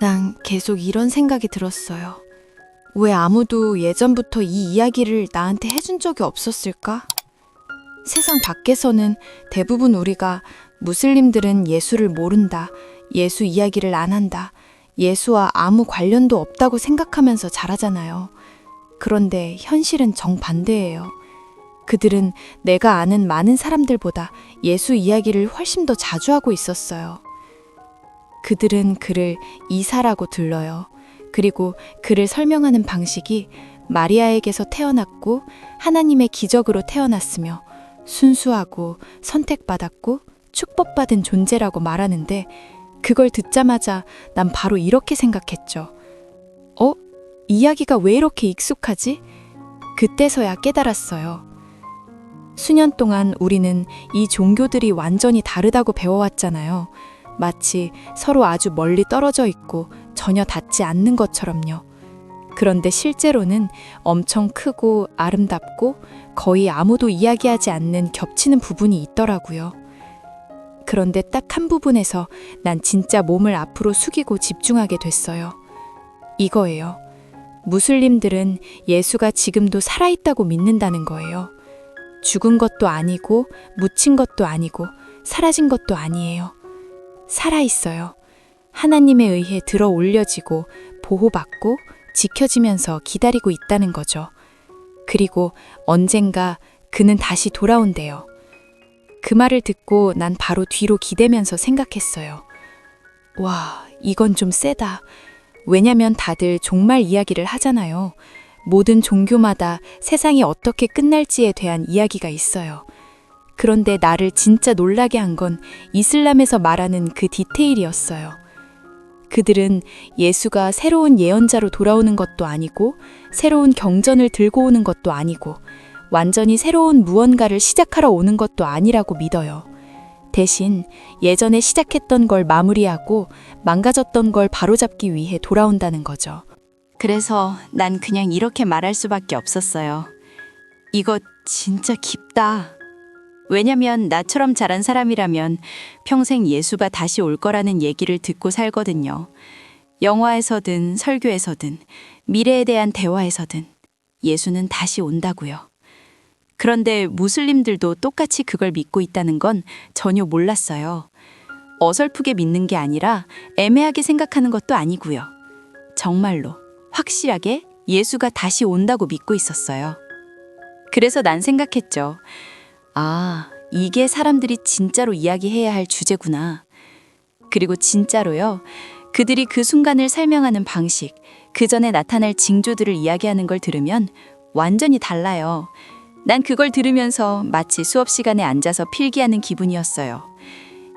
난 계속 이런 생각이 들었어요. 왜 아무도 예전부터 이 이야기를 나한테 해준 적이 없었을까? 세상 밖에서는 대부분 우리가 무슬림들은 예수를 모른다, 예수 이야기를 안 한다, 예수와 아무 관련도 없다고 생각하면서 자라잖아요. 그런데 현실은 정반대예요. 그들은 내가 아는 많은 사람들보다 예수 이야기를 훨씬 더 자주 하고 있었어요. 그들은 그를 이사라고 들러요. 그리고 그를 설명하는 방식이 마리아에게서 태어났고 하나님의 기적으로 태어났으며 순수하고 선택받았고 축복받은 존재라고 말하는데, 그걸 듣자마자 난 바로 이렇게 생각했죠. 이야기가 왜 이렇게 익숙하지? 그때서야 깨달았어요. 수년 동안 우리는 이 종교들이 완전히 다르다고 배워왔잖아요. 마치 서로 아주 멀리 떨어져 있고 전혀 닿지 않는 것처럼요. 그런데 실제로는 엄청 크고 아름답고 거의 아무도 이야기하지 않는 겹치는 부분이 있더라고요. 그런데 딱 한 부분에서 난 진짜 몸을 앞으로 숙이고 집중하게 됐어요. 이거예요. 무슬림들은 예수가 지금도 살아있다고 믿는다는 거예요. 죽은 것도 아니고 묻힌 것도 아니고 사라진 것도 아니에요. 살아있어요. 하나님에 의해 들어 올려지고 보호받고 지켜지면서 기다리고 있다는 거죠. 그리고 언젠가 그는 다시 돌아온대요. 그 말을 듣고 난 바로 뒤로 기대면서 생각했어요. 와, 이건 좀 세다. 왜냐면 다들 종말 이야기를 하잖아요. 모든 종교마다 세상이 어떻게 끝날지에 대한 이야기가 있어요. 그런데 나를 진짜 놀라게 한 건 이슬람에서 말하는 그 디테일이었어요. 그들은 예수가 새로운 예언자로 돌아오는 것도 아니고 새로운 경전을 들고 오는 것도 아니고 완전히 새로운 무언가를 시작하러 오는 것도 아니라고 믿어요. 대신 예전에 시작했던 걸 마무리하고 망가졌던 걸 바로잡기 위해 돌아온다는 거죠. 그래서 난 그냥 이렇게 말할 수밖에 없었어요. 이거 진짜 깊다. 왜냐면 나처럼 자란 사람이라면 평생 예수가 다시 올 거라는 얘기를 듣고 살거든요. 영화에서든 설교에서든 미래에 대한 대화에서든 예수는 다시 온다고요. 그런데 무슬림들도 똑같이 그걸 믿고 있다는 건 전혀 몰랐어요. 어설프게 믿는 게 아니라 애매하게 생각하는 것도 아니고요. 정말로 확실하게 예수가 다시 온다고 믿고 있었어요. 그래서 난 생각했죠. 아, 이게 사람들이 진짜로 이야기해야 할 주제구나. 그리고 진짜로요. 그들이 그 순간을 설명하는 방식, 그 전에 나타날 징조들을 이야기하는 걸 들으면 완전히 달라요. 난 그걸 들으면서 마치 수업 시간에 앉아서 필기하는 기분이었어요.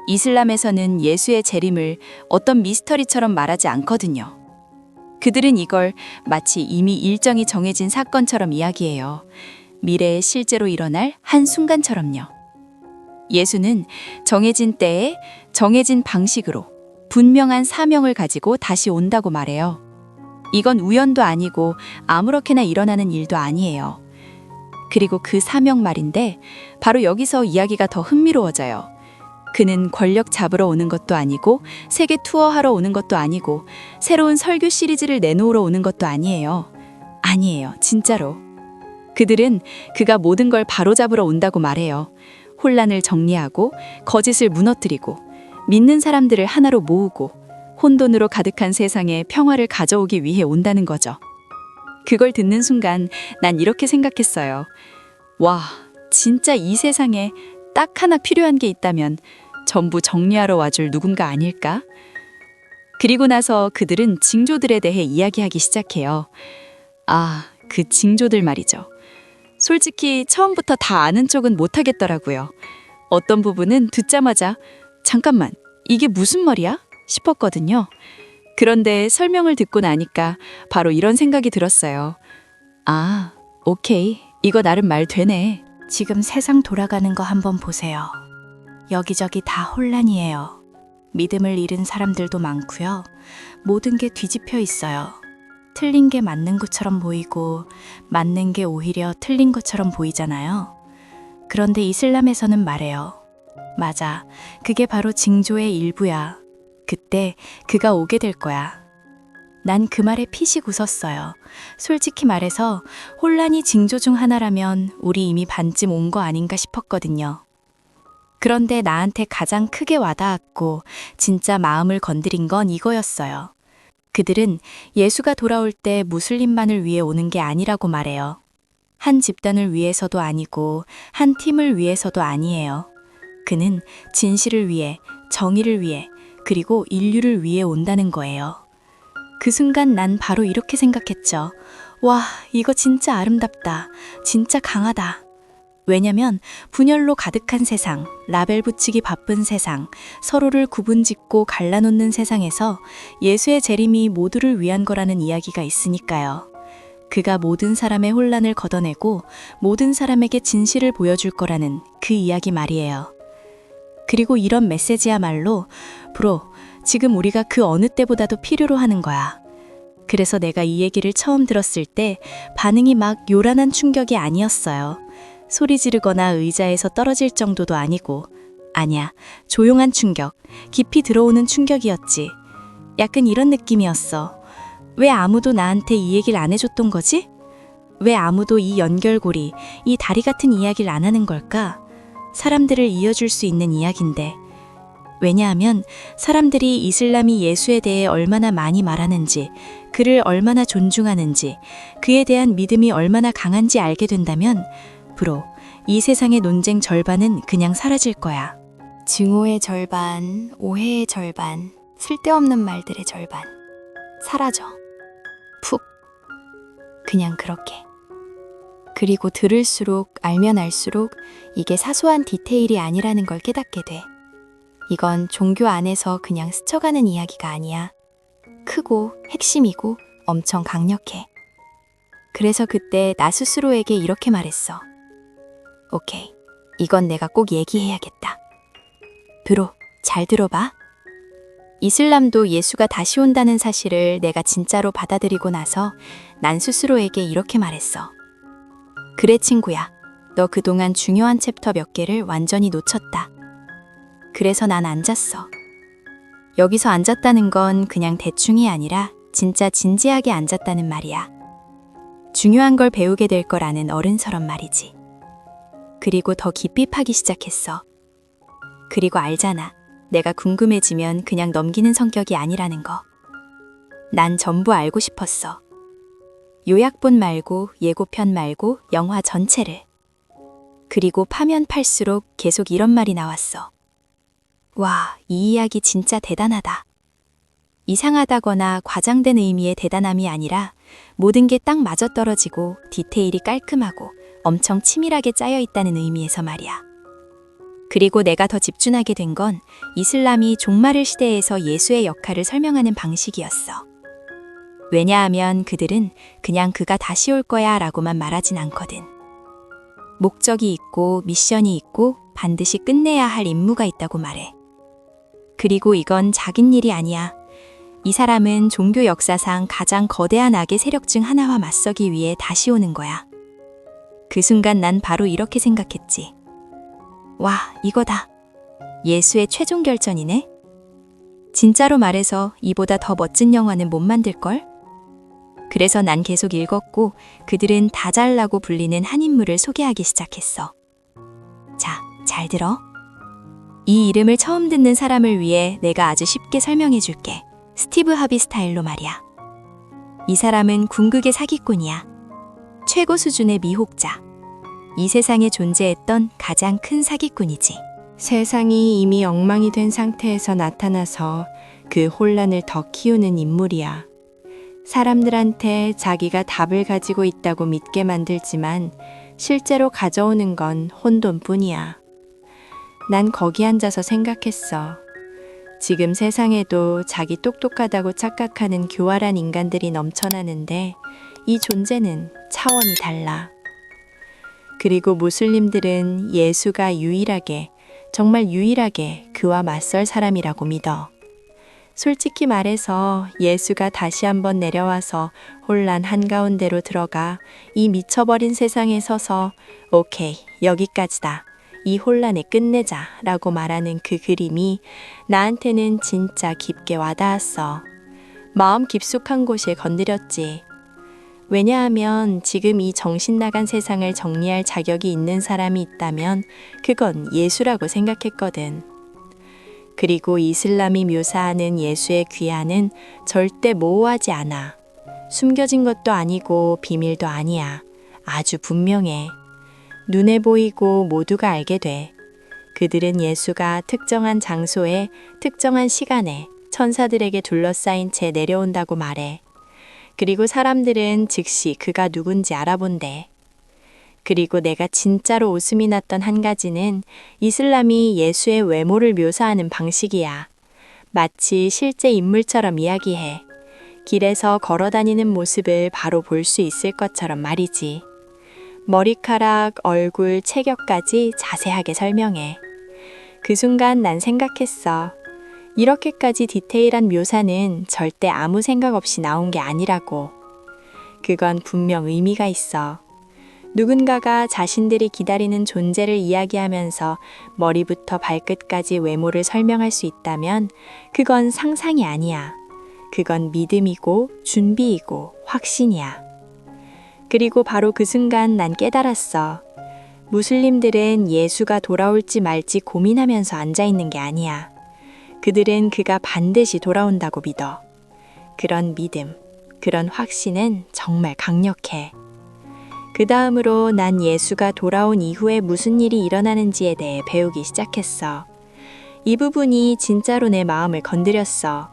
이슬람에서는 예수의 재림을 어떤 미스터리처럼 말하지 않거든요. 그들은 이걸 마치 이미 일정이 정해진 사건처럼 이야기해요. 미래에 실제로 일어날 한순간처럼요. 예수는 정해진 때에 정해진 방식으로 분명한 사명을 가지고 다시 온다고 말해요. 이건 우연도 아니고 아무렇게나 일어나는 일도 아니에요. 그리고 그 사명 말인데 바로 여기서 이야기가 더 흥미로워져요. 그는 권력 잡으러 오는 것도 아니고 세계 투어하러 오는 것도 아니고 새로운 설교 시리즈를 내놓으러 오는 것도 아니에요. 아니에요, 진짜로. 그들은 그가 모든 걸 바로잡으러 온다고 말해요. 혼란을 정리하고 거짓을 무너뜨리고 믿는 사람들을 하나로 모으고 혼돈으로 가득한 세상에 평화를 가져오기 위해 온다는 거죠. 그걸 듣는 순간 난 이렇게 생각했어요. 와, 진짜 이 세상에 딱 하나 필요한 게 있다면 전부 정리하러 와줄 누군가 아닐까? 그리고 나서 그들은 징조들에 대해 이야기하기 시작해요. 아, 그 징조들 말이죠. 솔직히 처음부터 다 아는 척은 못하겠더라고요. 어떤 부분은 듣자마자 잠깐만, 이게 무슨 말이야? 싶었거든요. 그런데 설명을 듣고 나니까 바로 이런 생각이 들었어요. 아, 오케이. 이거 나름 말 되네. 지금 세상 돌아가는 거 한번 보세요. 여기저기 다 혼란이에요. 믿음을 잃은 사람들도 많고요. 모든 게 뒤집혀 있어요. 틀린 게 맞는 것처럼 보이고 맞는 게 오히려 틀린 것처럼 보이잖아요. 그런데 이슬람에서는 말해요. 맞아. 그게 바로 징조의 일부야. 그때 그가 오게 될 거야. 난 그 말에 피식 웃었어요. 솔직히 말해서 혼란이 징조 중 하나라면 우리 이미 반쯤 온 거 아닌가 싶었거든요. 그런데 나한테 가장 크게 와닿았고 진짜 마음을 건드린 건 이거였어요. 그들은 예수가 돌아올 때 무슬림만을 위해 오는 게 아니라고 말해요. 한 집단을 위해서도 아니고 한 팀을 위해서도 아니에요. 그는 진실을 위해, 정의를 위해, 그리고 인류를 위해 온다는 거예요. 그 순간 난 바로 이렇게 생각했죠. 와, 이거 진짜 아름답다. 진짜 강하다. 왜냐면 분열로 가득한 세상, 라벨 붙이기 바쁜 세상, 서로를 구분짓고 갈라놓는 세상에서 예수의 재림이 모두를 위한 거라는 이야기가 있으니까요. 그가 모든 사람의 혼란을 걷어내고 모든 사람에게 진실을 보여줄 거라는 그 이야기 말이에요. 그리고 이런 메시지야말로 브로, 지금 우리가 그 어느 때보다도 필요로 하는 거야. 그래서 내가 이 얘기를 처음 들었을 때 반응이 막 요란한 충격이 아니었어요. 소리 지르거나 의자에서 떨어질 정도도 아니고, 아니야, 조용한 충격, 깊이 들어오는 충격이었지. 약간 이런 느낌이었어. 왜 아무도 나한테 이 얘기를 안 해줬던 거지? 왜 아무도 이 연결고리, 이 다리 같은 이야기를 안 하는 걸까? 사람들을 이어줄 수 있는 이야기인데. 왜냐하면 사람들이 이슬람이 예수에 대해 얼마나 많이 말하는지, 그를 얼마나 존중하는지, 그에 대한 믿음이 얼마나 강한지 알게 된다면 브로, 이 세상의 논쟁 절반은 그냥 사라질 거야. 증오의 절반, 오해의 절반, 쓸데없는 말들의 절반. 사라져. 푹. 그냥 그렇게. 그리고 들을수록 알면 알수록 이게 사소한 디테일이 아니라는 걸 깨닫게 돼. 이건 종교 안에서 그냥 스쳐가는 이야기가 아니야. 크고 핵심이고 엄청 강력해. 그래서 그때 나 스스로에게 이렇게 말했어. 오케이, 이건 내가 꼭 얘기해야겠다. 브로, 잘 들어봐. 이슬람도 예수가 다시 온다는 사실을 내가 진짜로 받아들이고 나서 난 스스로에게 이렇게 말했어. 그래 친구야, 너 그동안 중요한 챕터 몇 개를 완전히 놓쳤다. 그래서 난 앉았어. 여기서 앉았다는 건 그냥 대충이 아니라 진짜 진지하게 앉았다는 말이야. 중요한 걸 배우게 될 거라는 어른스런 말이지. 그리고 더 깊이 파기 시작했어. 그리고 알잖아. 내가 궁금해지면 그냥 넘기는 성격이 아니라는 거. 난 전부 알고 싶었어. 요약본 말고 예고편 말고 영화 전체를. 그리고 파면 팔수록 계속 이런 말이 나왔어. 와, 이 이야기 진짜 대단하다. 이상하다거나 과장된 의미의 대단함이 아니라 모든 게 딱 맞아떨어지고 디테일이 깔끔하고 엄청 치밀하게 짜여 있다는 의미에서 말이야. 그리고 내가 더 집중하게 된 건 이슬람이 종말의 시대에서 예수의 역할을 설명하는 방식이었어. 왜냐하면 그들은 그냥 그가 다시 올 거야 라고만 말하진 않거든. 목적이 있고 미션이 있고 반드시 끝내야 할 임무가 있다고 말해. 그리고 이건 작은 일이 아니야. 이 사람은 종교 역사상 가장 거대한 악의 세력 중 하나와 맞서기 위해 다시 오는 거야. 그 순간 난 바로 이렇게 생각했지. 와, 이거다. 예수의 최종 결전이네. 진짜로 말해서 이보다 더 멋진 영화는 못 만들걸? 그래서 난 계속 읽었고 그들은 다잘라고 불리는 한 인물을 소개하기 시작했어. 자, 잘 들어. 이 이름을 처음 듣는 사람을 위해 내가 아주 쉽게 설명해 줄게. 스티브 하비 스타일로 말이야. 이 사람은 궁극의 사기꾼이야. 최고 수준의 미혹자. 이 세상에 존재했던 가장 큰 사기꾼이지. 세상이 이미 엉망이 된 상태에서 나타나서 그 혼란을 더 키우는 인물이야. 사람들한테 자기가 답을 가지고 있다고 믿게 만들지만 실제로 가져오는 건 혼돈뿐이야. 난 거기 앉아서 생각했어. 지금 세상에도 자기 똑똑하다고 착각하는 교활한 인간들이 넘쳐나는데 이 존재는 차원이 달라. 그리고 무슬림들은 예수가 유일하게, 정말 유일하게 그와 맞설 사람이라고 믿어. 솔직히 말해서 예수가 다시 한번 내려와서 혼란 한가운데로 들어가 이 미쳐버린 세상에 서서 오케이, 여기까지다. 이 혼란을 끝내자 라고 말하는 그 그림이 나한테는 진짜 깊게 와닿았어. 마음 깊숙한 곳에 건드렸지. 왜냐하면 지금 이 정신 나간 세상을 정리할 자격이 있는 사람이 있다면 그건 예수라고 생각했거든. 그리고 이슬람이 묘사하는 예수의 귀환은 절대 모호하지 않아. 숨겨진 것도 아니고 비밀도 아니야. 아주 분명해. 눈에 보이고 모두가 알게 돼. 그들은 예수가 특정한 장소에 특정한 시간에 천사들에게 둘러싸인 채 내려온다고 말해. 그리고 사람들은 즉시 그가 누군지 알아본대. 그리고 내가 진짜로 웃음이 났던 한 가지는 이슬람이 예수의 외모를 묘사하는 방식이야. 마치 실제 인물처럼 이야기해. 길에서 걸어 다니는 모습을 바로 볼 수 있을 것처럼 말이지. 머리카락, 얼굴, 체격까지 자세하게 설명해. 그 순간 난 생각했어. 이렇게까지 디테일한 묘사는 절대 아무 생각 없이 나온 게 아니라고. 그건 분명 의미가 있어. 누군가가 자신들이 기다리는 존재를 이야기하면서 머리부터 발끝까지 외모를 설명할 수 있다면 그건 상상이 아니야. 그건 믿음이고 준비이고 확신이야. 그리고 바로 그 순간 난 깨달았어. 무슬림들은 예수가 돌아올지 말지 고민하면서 앉아있는 게 아니야. 그들은 그가 반드시 돌아온다고 믿어. 그런 믿음, 그런 확신은 정말 강력해. 그 다음으로 난 예수가 돌아온 이후에 무슨 일이 일어나는지에 대해 배우기 시작했어. 이 부분이 진짜로 내 마음을 건드렸어.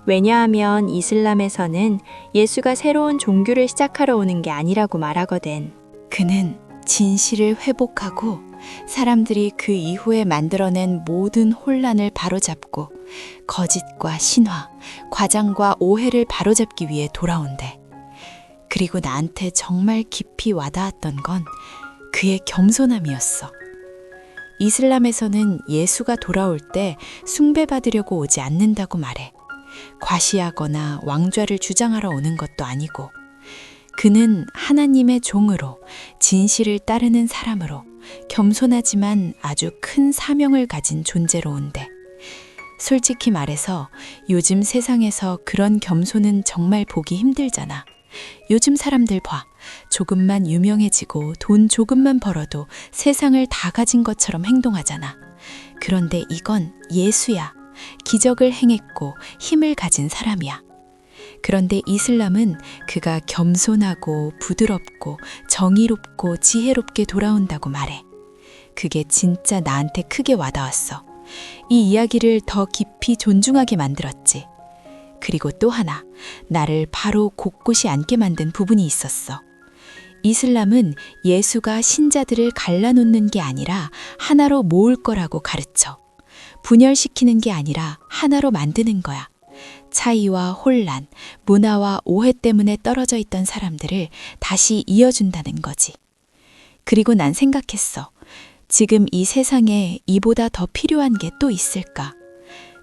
왜냐하면 이슬람에서는 예수가 새로운 종교를 시작하러 오는 게 아니라고 말하거든. 그는 진실을 회복하고 사람들이 그 이후에 만들어낸 모든 혼란을 바로잡고 거짓과 신화, 과장과 오해를 바로잡기 위해 돌아온대. 그리고 나한테 정말 깊이 와닿았던 건 그의 겸손함이었어. 이슬람에서는 예수가 돌아올 때 숭배받으려고 오지 않는다고 말해. 과시하거나 왕좌를 주장하러 오는 것도 아니고, 그는 하나님의 종으로 진실을 따르는 사람으로 겸손하지만 아주 큰 사명을 가진 존재로 온대. 솔직히 말해서 요즘 세상에서 그런 겸손은 정말 보기 힘들잖아. 요즘 사람들 봐. 조금만 유명해지고 돈 조금만 벌어도 세상을 다 가진 것처럼 행동하잖아. 그런데 이건 예수야. 기적을 행했고 힘을 가진 사람이야. 그런데 이슬람은 그가 겸손하고 부드럽고 정의롭고 지혜롭게 돌아온다고 말해. 그게 진짜 나한테 크게 와닿았어. 이 이야기를 더 깊이 존중하게 만들었지. 그리고 또 하나, 나를 바로 곳곳이 앉게 만든 부분이 있었어. 이슬람은 예수가 신자들을 갈라놓는 게 아니라 하나로 모을 거라고 가르쳐. 분열시키는 게 아니라 하나로 만드는 거야. 차이와 혼란, 문화와 오해 때문에 떨어져 있던 사람들을 다시 이어준다는 거지. 그리고 난 생각했어. 지금 이 세상에 이보다 더 필요한 게 또 있을까?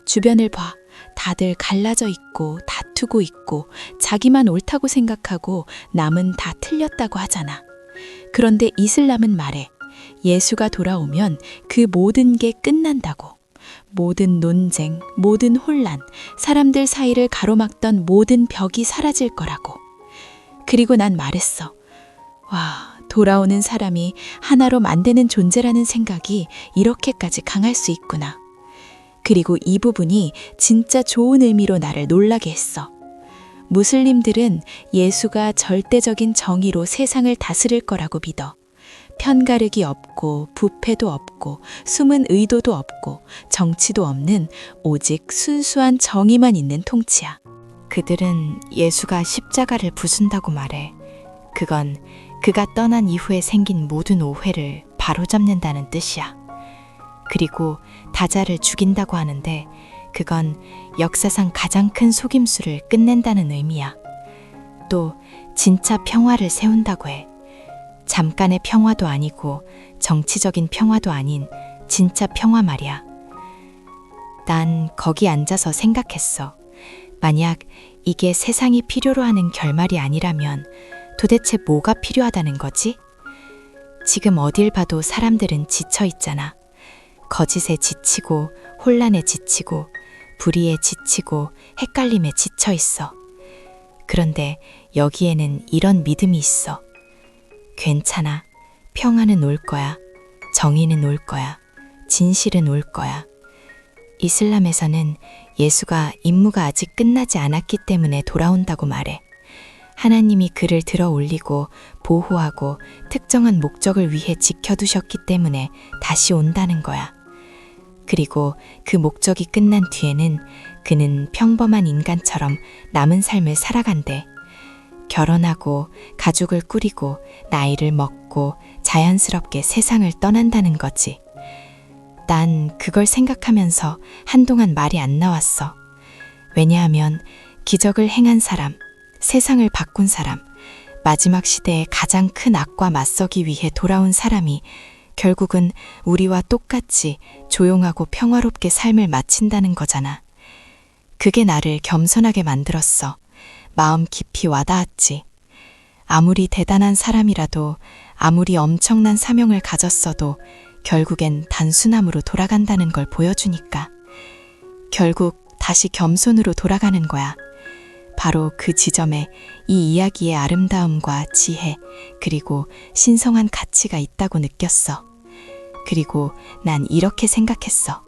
주변을 봐. 다들 갈라져 있고 다투고 있고 자기만 옳다고 생각하고 남은 다 틀렸다고 하잖아. 그런데 이슬람은 말해. 예수가 돌아오면 그 모든 게 끝난다고. 모든 논쟁, 모든 혼란, 사람들 사이를 가로막던 모든 벽이 사라질 거라고. 그리고 난 말했어. 와, 돌아오는 사람이 하나로 만드는 존재라는 생각이 이렇게까지 강할 수 있구나. 그리고 이 부분이 진짜 좋은 의미로 나를 놀라게 했어. 무슬림들은 예수가 절대적인 정의로 세상을 다스릴 거라고 믿어. 편가르기 없고 부패도 없고 숨은 의도도 없고 정치도 없는 오직 순수한 정의만 있는 통치야. 그들은 예수가 십자가를 부순다고 말해. 그건 그가 떠난 이후에 생긴 모든 오해를 바로잡는다는 뜻이야. 그리고 다자를 죽인다고 하는데 그건 역사상 가장 큰 속임수를 끝낸다는 의미야. 또 진짜 평화를 세운다고 해. 잠깐의 평화도 아니고 정치적인 평화도 아닌 진짜 평화 말이야. 난 거기 앉아서 생각했어. 만약 이게 세상이 필요로 하는 결말이 아니라면 도대체 뭐가 필요하다는 거지? 지금 어딜 봐도 사람들은 지쳐 있잖아. 거짓에 지치고 혼란에 지치고 불의에 지치고 헷갈림에 지쳐 있어. 그런데 여기에는 이런 믿음이 있어. 괜찮아. 평안은 올 거야. 정의는 올 거야. 진실은 올 거야. 이슬람에서는 예수가 임무가 아직 끝나지 않았기 때문에 돌아온다고 말해. 하나님이 그를 들어 올리고 보호하고 특정한 목적을 위해 지켜두셨기 때문에 다시 온다는 거야. 그리고 그 목적이 끝난 뒤에는 그는 평범한 인간처럼 남은 삶을 살아간대. 결혼하고 가족을 꾸리고 나이를 먹고 자연스럽게 세상을 떠난다는 거지. 난 그걸 생각하면서 한동안 말이 안 나왔어. 왜냐하면 기적을 행한 사람, 세상을 바꾼 사람, 마지막 시대의 가장 큰 악과 맞서기 위해 돌아온 사람이 결국은 우리와 똑같이 조용하고 평화롭게 삶을 마친다는 거잖아. 그게 나를 겸손하게 만들었어. 마음 깊이 와닿았지. 아무리 대단한 사람이라도, 아무리 엄청난 사명을 가졌어도 결국엔 단순함으로 돌아간다는 걸 보여주니까. 결국 다시 겸손으로 돌아가는 거야. 바로 그 지점에 이 이야기의 아름다움과 지혜, 그리고 신성한 가치가 있다고 느꼈어. 그리고 난 이렇게 생각했어.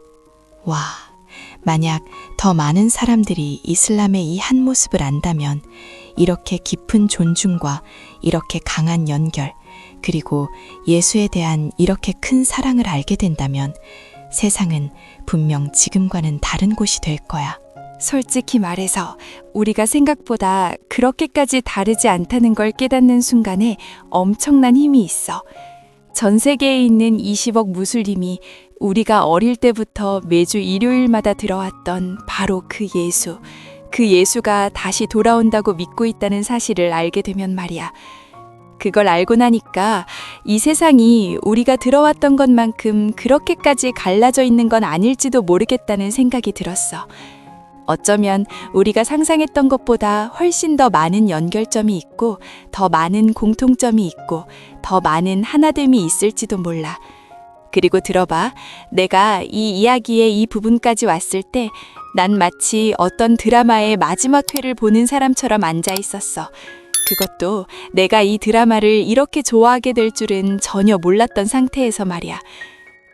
와, 만약 더 많은 사람들이 이슬람의 이 한 모습을 안다면, 이렇게 깊은 존중과 이렇게 강한 연결, 그리고 예수에 대한 이렇게 큰 사랑을 알게 된다면 세상은 분명 지금과는 다른 곳이 될 거야. 솔직히 말해서 우리가 생각보다 그렇게까지 다르지 않다는 걸 깨닫는 순간에 엄청난 힘이 있어. 전 세계에 있는 20억 무슬림이 우리가 어릴 때부터 매주 일요일마다 들어왔던 바로 그 예수가 다시 돌아온다고 믿고 있다는 사실을 알게 되면 말이야. 그걸 알고 나니까 이 세상이 우리가 들어왔던 것만큼 그렇게까지 갈라져 있는 건 아닐지도 모르겠다는 생각이 들었어. 어쩌면 우리가 상상했던 것보다 훨씬 더 많은 연결점이 있고, 더 많은 공통점이 있고, 더 많은 하나됨이 있을지도 몰라. 그리고 들어봐. 내가 이 이야기의 이 부분까지 왔을 때 난 마치 어떤 드라마의 마지막 회를 보는 사람처럼 앉아 있었어. 그것도 내가 이 드라마를 이렇게 좋아하게 될 줄은 전혀 몰랐던 상태에서 말이야.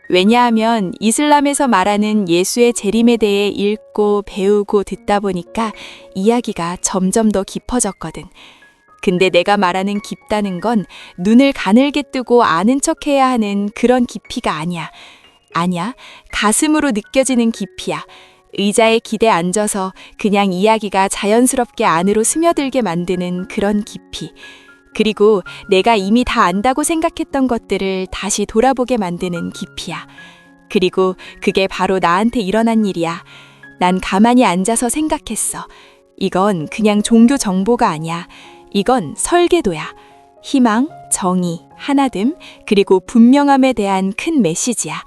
왜냐하면 이슬람에서 말하는 예수의 재림에 대해 읽고 배우고 듣다 보니까 이야기가 점점 더 깊어졌거든. 근데 내가 말하는 깊다는 건 눈을 가늘게 뜨고 아는 척해야 하는 그런 깊이가 아니야. 아니야, 가슴으로 느껴지는 깊이야. 의자에 기대 앉아서 그냥 이야기가 자연스럽게 안으로 스며들게 만드는 그런 깊이. 그리고 내가 이미 다 안다고 생각했던 것들을 다시 돌아보게 만드는 깊이야. 그리고 그게 바로 나한테 일어난 일이야. 난 가만히 앉아서 생각했어. 이건 그냥 종교 정보가 아니야. 이건 설계도야. 희망, 정의, 하나됨, 그리고 분명함에 대한 큰 메시지야.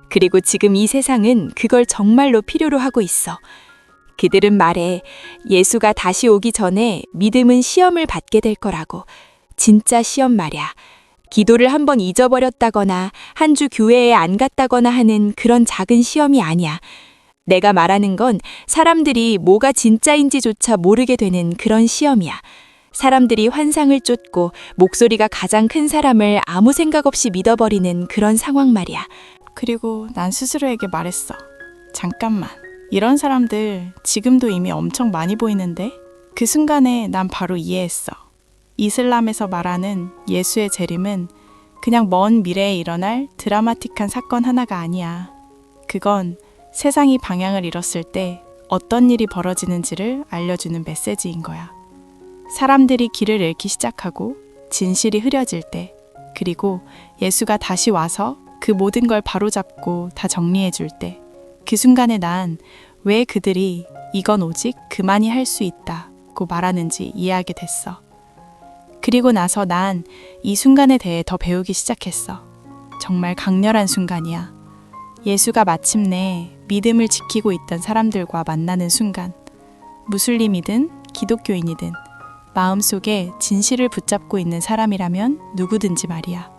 그리고 지금 이 세상은 그걸 정말로 필요로 하고 있어. 그들은 말해, 예수가 다시 오기 전에 믿음은 시험을 받게 될 거라고. 진짜 시험 말이야. 기도를 한번 잊어버렸다거나 한 주 교회에 안 갔다거나 하는 그런 작은 시험이 아니야. 내가 말하는 건 사람들이 뭐가 진짜인지조차 모르게 되는 그런 시험이야. 사람들이 환상을 쫓고 목소리가 가장 큰 사람을 아무 생각 없이 믿어버리는 그런 상황 말이야. 그리고 난 스스로에게 말했어. 잠깐만. 이런 사람들 지금도 이미 엄청 많이 보이는데? 그 순간에 난 바로 이해했어. 이슬람에서 말하는 예수의 재림은 그냥 먼 미래에 일어날 드라마틱한 사건 하나가 아니야. 그건 세상이 방향을 잃었을 때 어떤 일이 벌어지는지를 알려주는 메시지인 거야. 사람들이 길을 잃기 시작하고 진실이 흐려질 때, 그리고 예수가 다시 와서 그 모든 걸 바로잡고 다 정리해 줄 때, 그 순간에 난 왜 그들이 이건 오직 그만이 할 수 있다고 말하는지 이해하게 됐어. 그리고 나서 난 이 순간에 대해 더 배우기 시작했어. 정말 강렬한 순간이야. 예수가 마침내 믿음을 지키고 있던 사람들과 만나는 순간, 무슬림이든 기독교인이든 마음속에 진실을 붙잡고 있는 사람이라면 누구든지 말이야.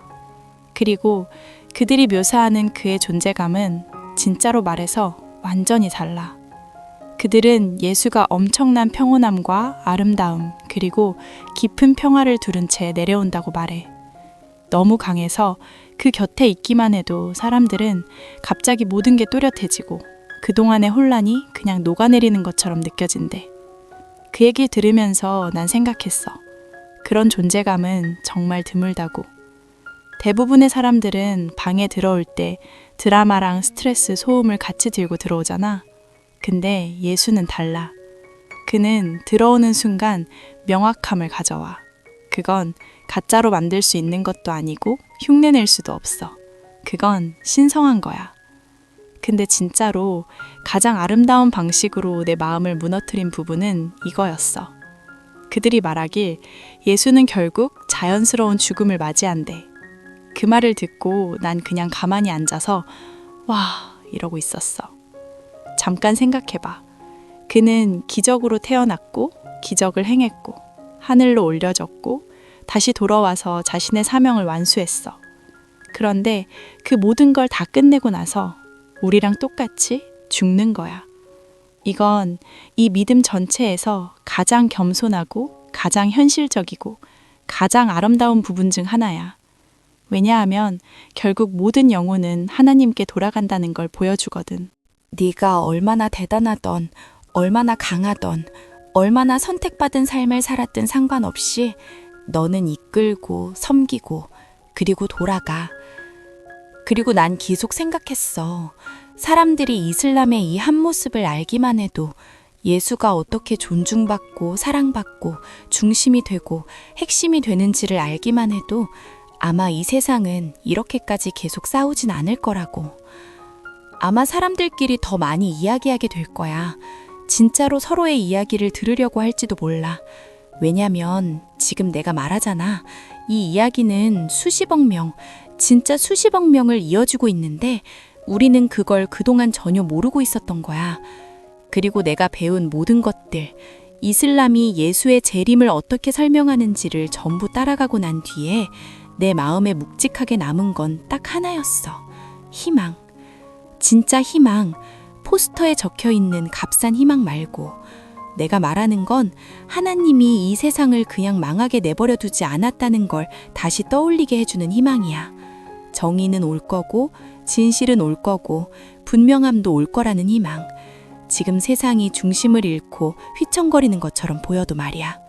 그리고 그들이 묘사하는 그의 존재감은 진짜로 말해서 완전히 달라. 그들은 예수가 엄청난 평온함과 아름다움 그리고 깊은 평화를 두른 채 내려온다고 말해. 너무 강해서 그 곁에 있기만 해도 사람들은 갑자기 모든 게 또렷해지고 그동안의 혼란이 그냥 녹아내리는 것처럼 느껴진대. 그 얘기 들으면서 난 생각했어. 그런 존재감은 정말 드물다고. 대부분의 사람들은 방에 들어올 때 드라마랑 스트레스, 소음을 같이 들고 들어오잖아. 근데 예수는 달라. 그는 들어오는 순간 명확함을 가져와. 그건 가짜로 만들 수 있는 것도 아니고 흉내낼 수도 없어. 그건 신성한 거야. 근데 진짜로 가장 아름다운 방식으로 내 마음을 무너뜨린 부분은 이거였어. 그들이 말하길 예수는 결국 자연스러운 죽음을 맞이한대. 그 말을 듣고 난 그냥 가만히 앉아서 와 이러고 있었어. 잠깐 생각해봐. 그는 기적으로 태어났고 기적을 행했고 하늘로 올려졌고 다시 돌아와서 자신의 사명을 완수했어. 그런데 그 모든 걸 다 끝내고 나서 우리랑 똑같이 죽는 거야. 이건 이 믿음 전체에서 가장 겸손하고 가장 현실적이고 가장 아름다운 부분 중 하나야. 왜냐하면 결국 모든 영혼은 하나님께 돌아간다는 걸 보여주거든. 네가 얼마나 대단하던, 얼마나 강하던, 얼마나 선택받은 삶을 살았든 상관없이 너는 이끌고 섬기고 그리고 돌아가. 그리고 난 계속 생각했어. 사람들이 이슬람의 이 한 모습을 알기만 해도 예수가 어떻게 존중받고 사랑받고 중심이 되고 핵심이 되는지를 알기만 해도 아마 이 세상은 이렇게까지 계속 싸우진 않을 거라고. 아마 사람들끼리 더 많이 이야기하게 될 거야. 진짜로 서로의 이야기를 들으려고 할지도 몰라. 왜냐면 지금 내가 말하잖아. 이 이야기는 수십억 명, 진짜 수십억 명을 이어주고 있는데 우리는 그걸 그동안 전혀 모르고 있었던 거야. 그리고 내가 배운 모든 것들, 이슬람이 예수의 재림을 어떻게 설명하는지를 전부 따라가고 난 뒤에 내 마음에 묵직하게 남은 건 딱 하나였어. 희망. 진짜 희망. 포스터에 적혀 있는 값싼 희망 말고. 내가 말하는 건 하나님이 이 세상을 그냥 망하게 내버려 두지 않았다는 걸 다시 떠올리게 해주는 희망이야. 정의는 올 거고, 진실은 올 거고, 분명함도 올 거라는 희망. 지금 세상이 중심을 잃고 휘청거리는 것처럼 보여도 말이야.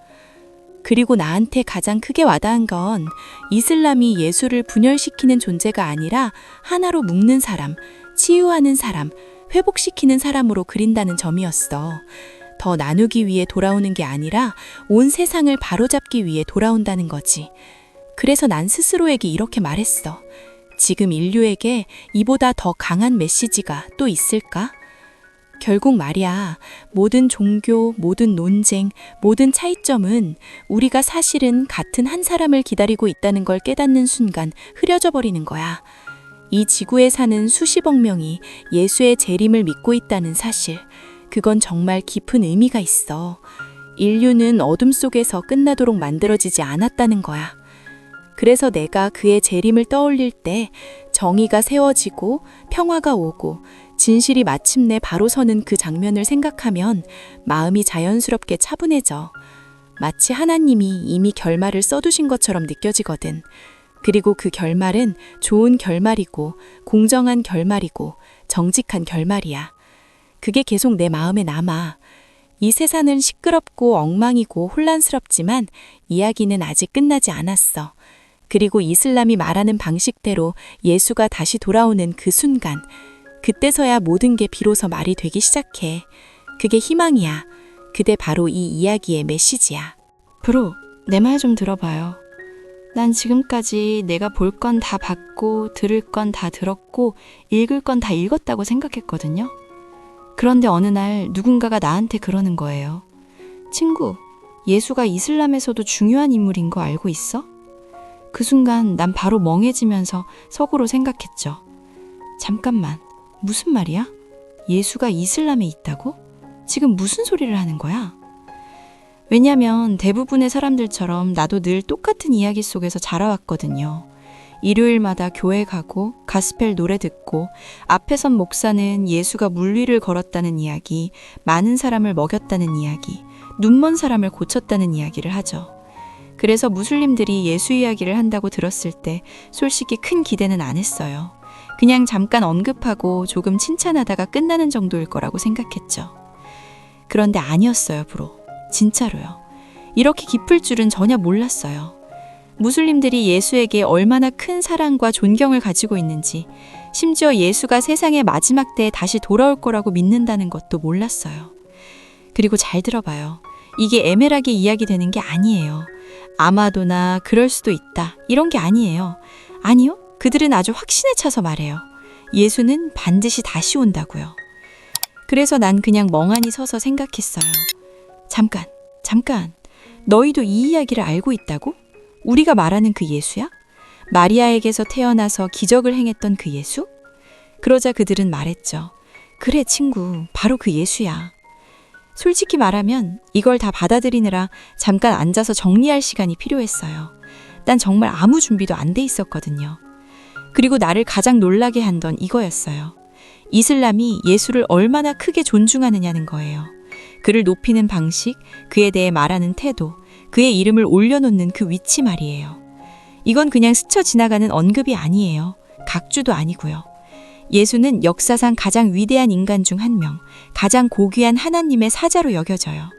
그리고 나한테 가장 크게 와닿은 건 이슬람이 예수를 분열시키는 존재가 아니라 하나로 묶는 사람, 치유하는 사람, 회복시키는 사람으로 그린다는 점이었어. 더 나누기 위해 돌아오는 게 아니라 온 세상을 바로잡기 위해 돌아온다는 거지. 그래서 난 스스로에게 이렇게 말했어. 지금 인류에게 이보다 더 강한 메시지가 또 있을까? 결국 말이야, 모든 종교, 모든 논쟁, 모든 차이점은 우리가 사실은 같은 한 사람을 기다리고 있다는 걸 깨닫는 순간 흐려져 버리는 거야. 이 지구에 사는 수십억 명이 예수의 재림을 믿고 있다는 사실, 그건 정말 깊은 의미가 있어. 인류는 어둠 속에서 끝나도록 만들어지지 않았다는 거야. 그래서 내가 그의 재림을 떠올릴 때 정의가 세워지고 평화가 오고 진실이 마침내 바로 서는 그 장면을 생각하면 마음이 자연스럽게 차분해져. 마치 하나님이 이미 결말을 써두신 것처럼 느껴지거든. 그리고 그 결말은 좋은 결말이고 공정한 결말이고 정직한 결말이야. 그게 계속 내 마음에 남아. 이 세상은 시끄럽고 엉망이고 혼란스럽지만 이야기는 아직 끝나지 않았어. 그리고 이슬람이 말하는 방식대로 예수가 다시 돌아오는 그 순간, 그때서야 모든 게 비로소 말이 되기 시작해. 그게 희망이야. 그게 바로 이 이야기의 메시지야. 브로, 내 말 좀 들어봐요. 난 지금까지 내가 볼 건 다 봤고, 들을 건 다 들었고, 읽을 건 다 읽었다고 생각했거든요. 그런데 어느 날 누군가가 나한테 그러는 거예요. 친구, 예수가 이슬람에서도 중요한 인물인 거 알고 있어? 그 순간 난 바로 멍해지면서 속으로 생각했죠. 잠깐만, 무슨 말이야? 예수가 이슬람에 있다고? 지금 무슨 소리를 하는 거야? 왜냐면 대부분의 사람들처럼 나도 늘 똑같은 이야기 속에서 자라왔거든요. 일요일마다 교회 가고 가스펠 노래 듣고 앞에 선 목사는 예수가 물 위를 걸었다는 이야기, 많은 사람을 먹였다는 이야기, 눈먼 사람을 고쳤다는 이야기를 하죠. 그래서 무슬림들이 예수 이야기를 한다고 들었을 때 솔직히 큰 기대는 안 했어요. 그냥 잠깐 언급하고 조금 칭찬하다가 끝나는 정도일 거라고 생각했죠. 그런데 아니었어요, 브로. 진짜로요. 이렇게 깊을 줄은 전혀 몰랐어요. 무슬림들이 예수에게 얼마나 큰 사랑과 존경을 가지고 있는지, 심지어 예수가 세상의 마지막 때에 다시 돌아올 거라고 믿는다는 것도 몰랐어요. 그리고 잘 들어봐요. 이게 애매하게 이야기되는 게 아니에요. 아마도나 그럴 수도 있다. 이런 게 아니에요. 아니요. 그들은 아주 확신에 차서 말해요. 예수는 반드시 다시 온다고요. 그래서 난 그냥 멍하니 서서 생각했어요. 잠깐. 너희도 이 이야기를 알고 있다고? 우리가 말하는 그 예수야? 마리아에게서 태어나서 기적을 행했던 그 예수? 그러자 그들은 말했죠. 그래, 친구. 바로 그 예수야. 솔직히 말하면 이걸 다 받아들이느라 잠깐 앉아서 정리할 시간이 필요했어요. 난 정말 아무 준비도 안 돼 있었거든요. 그리고 나를 가장 놀라게 한 건 이거였어요. 이슬람이 예수를 얼마나 크게 존중하느냐는 거예요. 그를 높이는 방식, 그에 대해 말하는 태도, 그의 이름을 올려놓는 그 위치 말이에요. 이건 그냥 스쳐 지나가는 언급이 아니에요. 각주도 아니고요. 예수는 역사상 가장 위대한 인간 중 한 명, 가장 고귀한 하나님의 사자로 여겨져요.